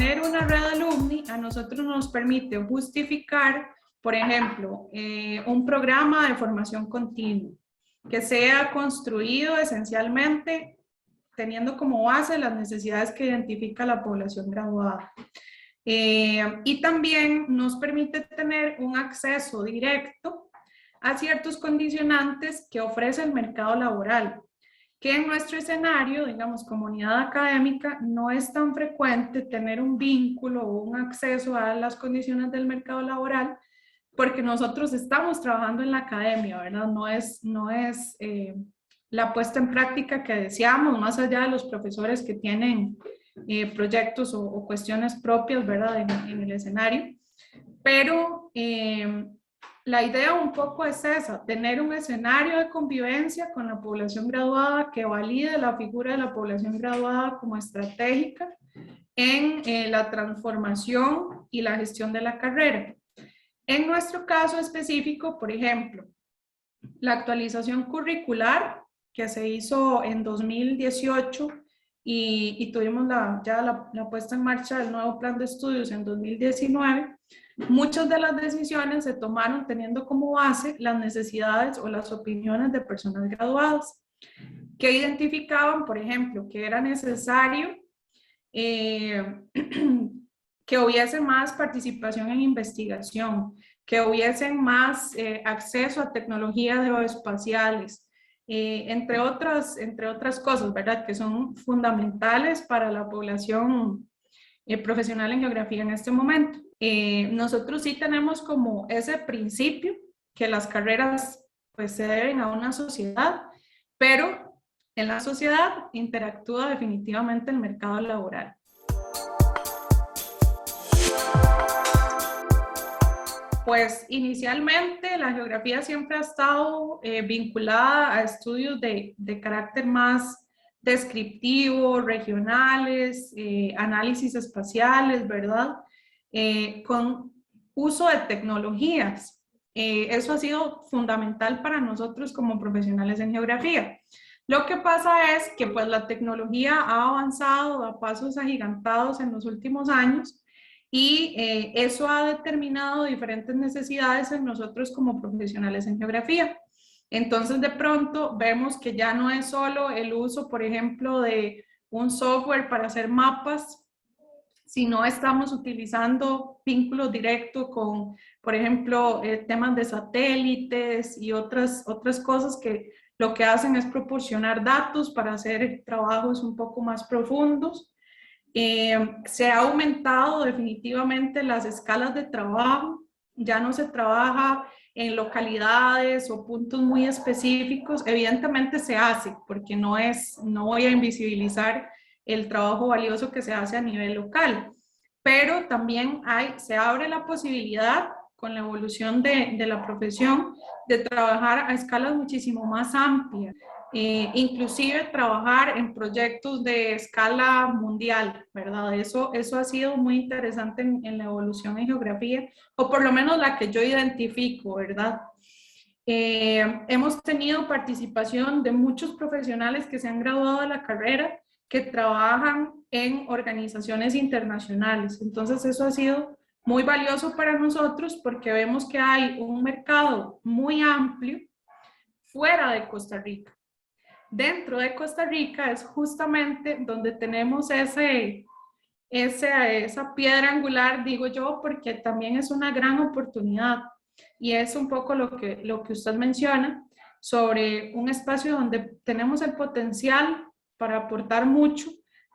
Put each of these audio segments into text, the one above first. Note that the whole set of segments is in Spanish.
tener una red alumni a nosotros nos permite justificar, por ejemplo, un programa de formación continua que sea construido esencialmente teniendo como base las necesidades que identifica la población graduada. Y también nos permite tener un acceso directo a ciertos condicionantes que ofrece el mercado laboral, que en nuestro escenario, digamos, comunidad académica, no es tan frecuente tener un vínculo o un acceso a las condiciones del mercado laboral, porque nosotros estamos trabajando en la academia, ¿verdad? No es la puesta en práctica que deseamos, más allá de los profesores que tienen proyectos o cuestiones propias, ¿verdad? En el escenario. Pero la idea un poco es esa, tener un escenario de convivencia con la población graduada que valide la figura de la población graduada como estratégica en la transformación y la gestión de la carrera. En nuestro caso específico, por ejemplo, la actualización curricular que se hizo en 2018 y tuvimos ya la puesta en marcha del nuevo plan de estudios en 2019, muchas de las decisiones se tomaron teniendo como base las necesidades o las opiniones de personas graduadas que identificaban, por ejemplo, que era necesario que hubiese más participación en investigación, que hubiesen más acceso a tecnologías geoespaciales, entre otras cosas, ¿verdad? Que son fundamentales para la población profesional en geografía en este momento. Nosotros sí tenemos como ese principio que las carreras pues se deben a una sociedad, pero en la sociedad interactúa definitivamente el mercado laboral. Pues inicialmente la geografía siempre ha estado vinculada a estudios de carácter más descriptivo, regionales, análisis espaciales, ¿verdad? Con uso de tecnologías. Eso ha sido fundamental para nosotros como profesionales en geografía. Lo que pasa es que pues la tecnología ha avanzado a pasos agigantados en los últimos años y eso ha determinado diferentes necesidades en nosotros como profesionales en geografía. Entonces, de pronto vemos que ya no es solo el uso, por ejemplo, de un software para hacer mapas, sino estamos utilizando vínculos directos con, por ejemplo, temas de satélites y otras cosas que lo que hacen es proporcionar datos para hacer trabajos un poco más profundos. Se ha aumentado definitivamente las escalas de trabajo, ya no se trabaja en localidades o puntos muy específicos, evidentemente se hace, porque no voy a invisibilizar el trabajo valioso que se hace a nivel local, pero también se abre la posibilidad con la evolución de la profesión de trabajar a escalas muchísimo más amplias. Inclusive trabajar en proyectos de escala mundial, ¿verdad? Eso ha sido muy interesante en la evolución en geografía, o por lo menos la que yo identifico, ¿verdad? Hemos tenido participación de muchos profesionales que se han graduado de la carrera, que trabajan en organizaciones internacionales. Entonces eso ha sido muy valioso para nosotros porque vemos que hay un mercado muy amplio fuera de Costa Rica. Dentro de Costa Rica es justamente donde tenemos esa piedra angular, digo yo, porque también es una gran oportunidad y es un poco lo que usted menciona sobre un espacio donde tenemos el potencial para aportar mucho,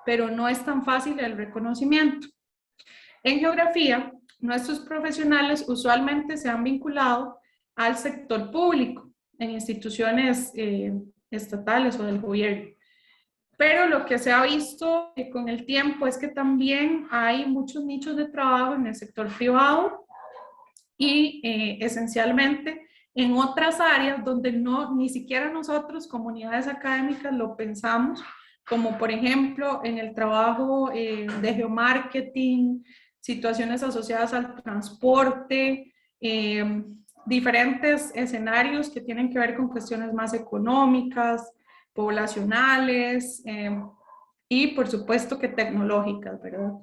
pero no es tan fácil el reconocimiento. En geografía, nuestros profesionales usualmente se han vinculado al sector público, en instituciones estatales o del gobierno. Pero lo que se ha visto con el tiempo es que también hay muchos nichos de trabajo en el sector privado y esencialmente en otras áreas donde ni siquiera nosotros, comunidades académicas, lo pensamos, como por ejemplo en el trabajo de geomarketing, situaciones asociadas al transporte, diferentes escenarios que tienen que ver con cuestiones más económicas, poblacionales y por supuesto que tecnológicas, ¿verdad?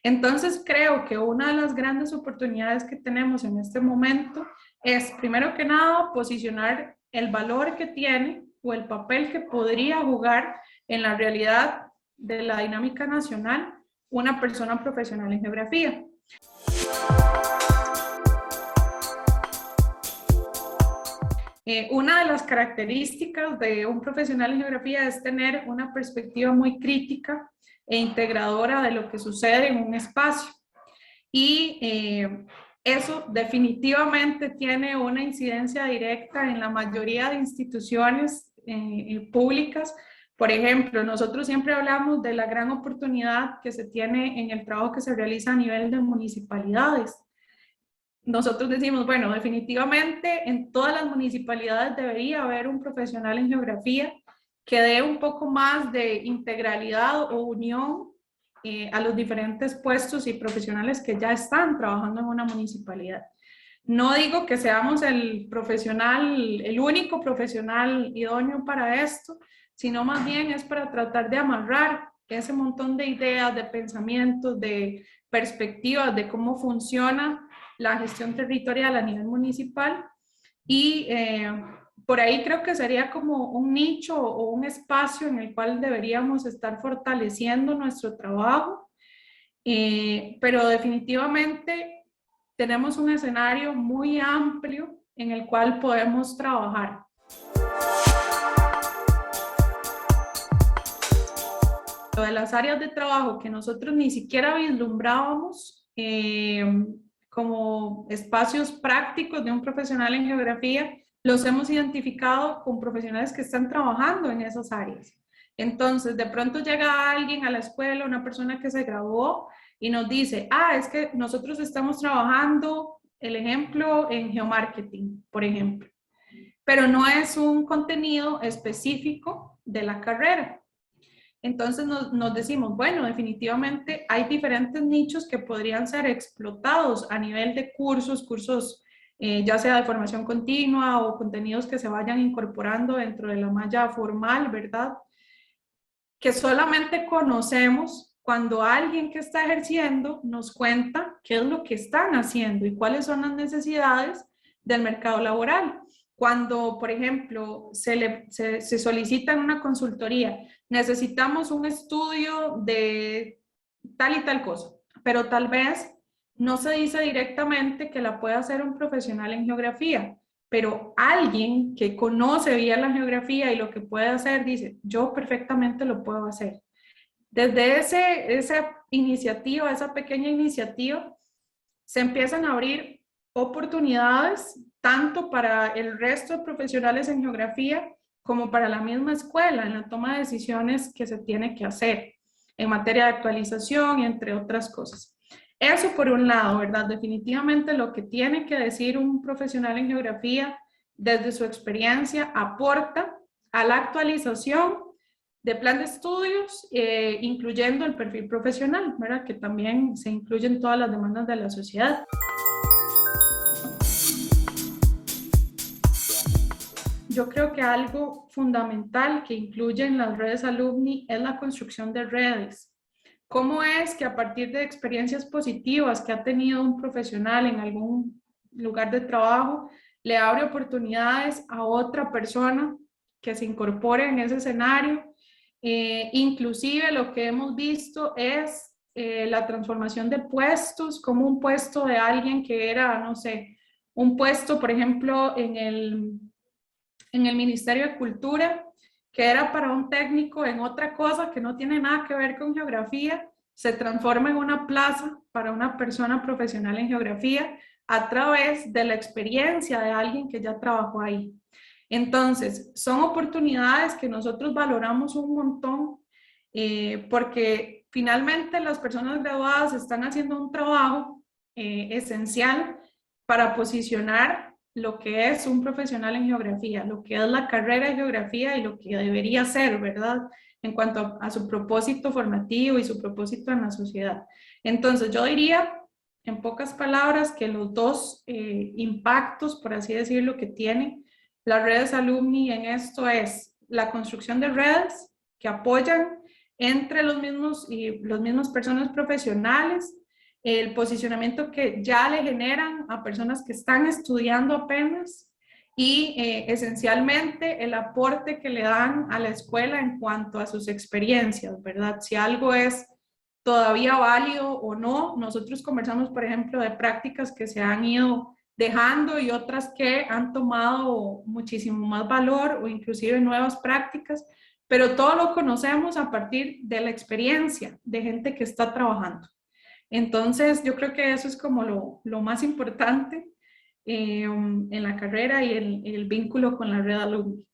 Entonces creo que una de las grandes oportunidades que tenemos en este momento es, primero que nada, posicionar el valor que tiene o el papel que podría jugar en la realidad de la dinámica nacional una persona profesional en geografía. Una de las características de un profesional en geografía es tener una perspectiva muy crítica e integradora de lo que sucede en un espacio. Y eso definitivamente tiene una incidencia directa en la mayoría de instituciones públicas. Por ejemplo, nosotros siempre hablamos de la gran oportunidad que se tiene en el trabajo que se realiza a nivel de municipalidades. Nosotros decimos, bueno, definitivamente en todas las municipalidades debería haber un profesional en geografía que dé un poco más de integralidad o unión a los diferentes puestos y profesionales que ya están trabajando en una municipalidad. No digo que seamos el profesional, el único profesional idóneo para esto, sino más bien es para tratar de amarrar ese montón de ideas, de pensamientos, de perspectivas de cómo funciona la gestión territorial a nivel municipal y por ahí creo que sería como un nicho o un espacio en el cual deberíamos estar fortaleciendo nuestro trabajo, pero definitivamente tenemos un escenario muy amplio en el cual podemos trabajar. Lo de las áreas de trabajo que nosotros ni siquiera vislumbrábamos como espacios prácticos de un profesional en geografía, los hemos identificado con profesionales que están trabajando en esas áreas. Entonces, de pronto llega alguien a la escuela, una persona que se graduó y nos dice, es que nosotros estamos trabajando, el ejemplo, en geomarketing, por ejemplo, pero no es un contenido específico de la carrera. Entonces nos decimos, bueno, definitivamente hay diferentes nichos que podrían ser explotados a nivel de cursos ya sea de formación continua o contenidos que se vayan incorporando dentro de la malla formal, ¿verdad? Que solamente conocemos cuando alguien que está ejerciendo nos cuenta qué es lo que están haciendo y cuáles son las necesidades del mercado laboral. Cuando, por ejemplo, se solicita en una consultoría, necesitamos un estudio de tal y tal cosa, pero tal vez no se dice directamente que la pueda hacer un profesional en geografía, pero alguien que conoce bien la geografía y lo que puede hacer, dice, yo perfectamente lo puedo hacer. Desde esa iniciativa, esa pequeña iniciativa, se empiezan a abrir oportunidades tanto para el resto de profesionales en geografía como para la misma escuela en la toma de decisiones que se tiene que hacer en materia de actualización y entre otras cosas. Eso por un lado, ¿verdad? Definitivamente lo que tiene que decir un profesional en geografía desde su experiencia aporta a la actualización de plan de estudios, incluyendo el perfil profesional, ¿verdad? Que también se incluyen todas las demandas de la sociedad. Yo creo que algo fundamental que incluyen las redes alumni es la construcción de redes. ¿Cómo es que a partir de experiencias positivas que ha tenido un profesional en algún lugar de trabajo, le abre oportunidades a otra persona que se incorpore en ese escenario? Inclusive lo que hemos visto es la transformación de puestos, como un puesto de alguien que era, no sé, un puesto, por ejemplo, en el Ministerio de Cultura, que era para un técnico en otra cosa que no tiene nada que ver con geografía, se transforma en una plaza para una persona profesional en geografía a través de la experiencia de alguien que ya trabajó ahí. Entonces, son oportunidades que nosotros valoramos un montón porque finalmente las personas graduadas están haciendo un trabajo esencial para posicionar lo que es un profesional en geografía, lo que es la carrera de geografía y lo que debería ser, ¿verdad? En cuanto a su propósito formativo y su propósito en la sociedad. Entonces, yo diría, en pocas palabras, que los dos impactos, por así decirlo, que tienen las redes alumni en esto es la construcción de redes que apoyan entre los mismos personas profesionales, el posicionamiento que ya le generan a personas que están estudiando apenas y esencialmente el aporte que le dan a la escuela en cuanto a sus experiencias, ¿verdad? Si algo es todavía válido o no. Nosotros conversamos, por ejemplo, de prácticas que se han ido dejando y otras que han tomado muchísimo más valor o inclusive nuevas prácticas, pero todo lo conocemos a partir de la experiencia de gente que está trabajando. Entonces, yo creo que eso es como lo más importante en la carrera y el vínculo con la red alumni.